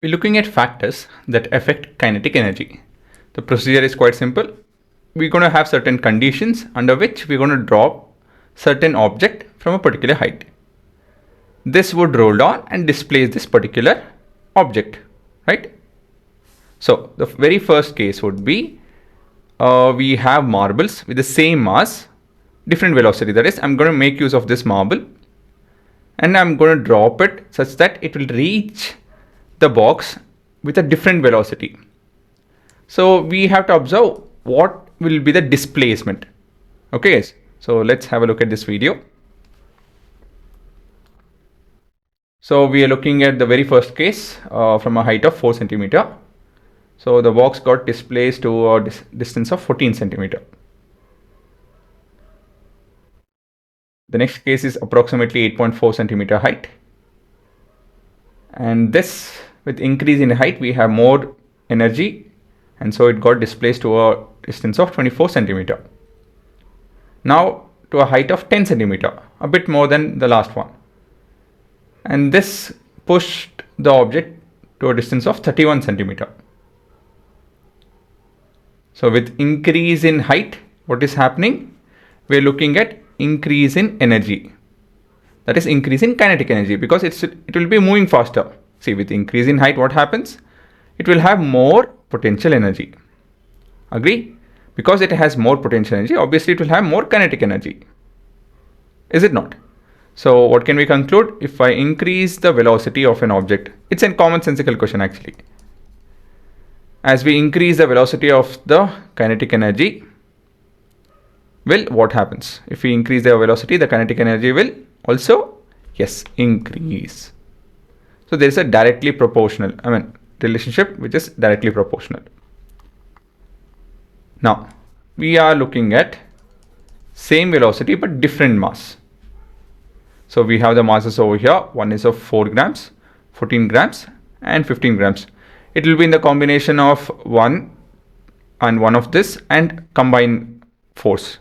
We're looking at factors that affect kinetic energy. The procedure is quite simple. We're going to have certain conditions under which we're going to drop certain object from a particular height. This would roll down and displace this particular object, right? So the very first case would be we have marbles with the same mass, different velocity. That is, I'm going to make use of this marble and I'm going to drop it such that it will reach the box with a different velocity. So we have to observe what will be the displacement. Okay, so let's have a look at this video. So we are looking at the very first case from a height of 4 centimeter. So the box got displaced to a distance of 14 centimeter. The next case is approximately 8.4 centimeter height. And this, with increase in height, we have more energy, and so it got displaced to a distance of 24 centimeter. Now to a height of 10 centimeter, a bit more than the last one. And this pushed the object to a distance of 31 centimeter. So with increase in height, what is happening? We're looking at increase in energy. That is increase in kinetic energy, because it will be moving faster. See, with increase in height, what happens? It will have more potential energy. Agree? Because it has more potential energy, obviously it will have more kinetic energy. Is it not? So what can we conclude? If I increase the velocity of an object, it's a commonsensical question actually. As we increase the velocity of the kinetic energy, well, what happens? If we increase the velocity, the kinetic energy will also, yes, increase. So there is a directly proportional, relationship which is directly proportional. Now, we are looking at same velocity but different mass. So we have the masses over here. One is of 4 grams, 14 grams and 15 grams. It will be in the combination of one and one of this and combine force.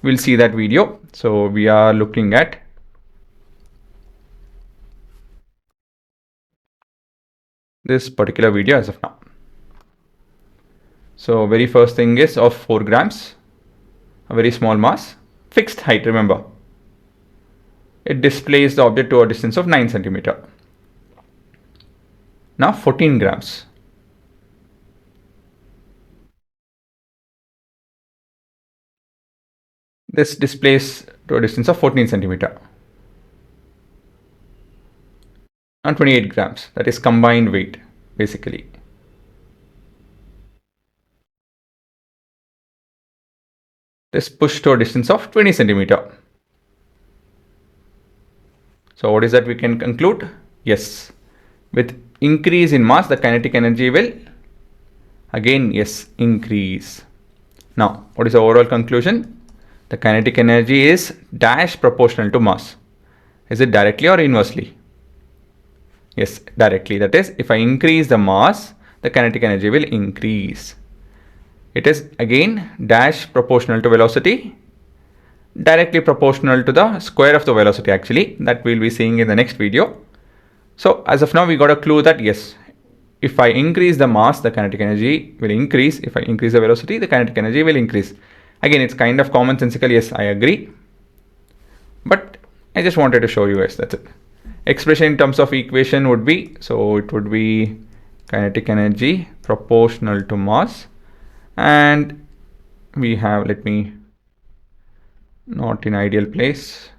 We'll see that video. So we are looking at this particular video as of now. So very first thing is of 4 grams, a very small mass, fixed height, remember. It displaces the object to a distance of 9 centimeter. Now 14 grams. This displaces to a distance of 14 centimeter. Now 28 grams, that is combined weight basically. This pushed to a distance of 20 centimeter. So what is that we can conclude? Yes, with increase in mass, the kinetic energy will again, yes, increase. Now, what is the overall conclusion? The kinetic energy is dash proportional to mass. Is it directly or inversely? Yes, directly. That is, if I increase the mass, the kinetic energy will increase. It is again dash proportional to velocity, directly proportional to the square of the velocity actually, that we'll be seeing in the next video. So as of now, we got a clue that yes, if I increase the mass, the kinetic energy will increase. If I increase the velocity, the kinetic energy will increase. Again, it's kind of commonsensical. Yes, I agree. But I just wanted to show you guys, that's it. Expression in terms of equation would be, so it would be kinetic energy proportional to mass. And we have, let me, not in ideal place.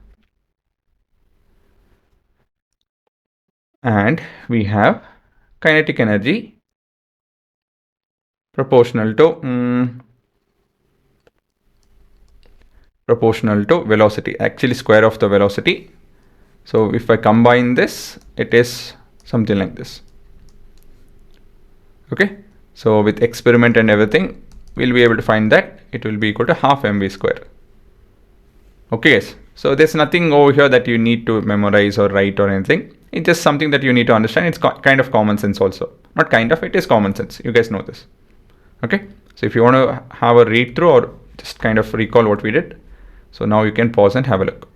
And we have kinetic energy proportional to velocity, actually square of the velocity. So if I combine this, it is something like this. Okay, so with experiment and everything, we'll be able to find that it will be equal to half mv square. Okay, yes. So there's nothing over here that you need to memorize or write or anything. It's just something that you need to understand. It's kind of common sense also. Not kind of, it is common sense. You guys know this. Okay, so if you want to have a read through or just kind of recall what we did, so now you can pause and have a look.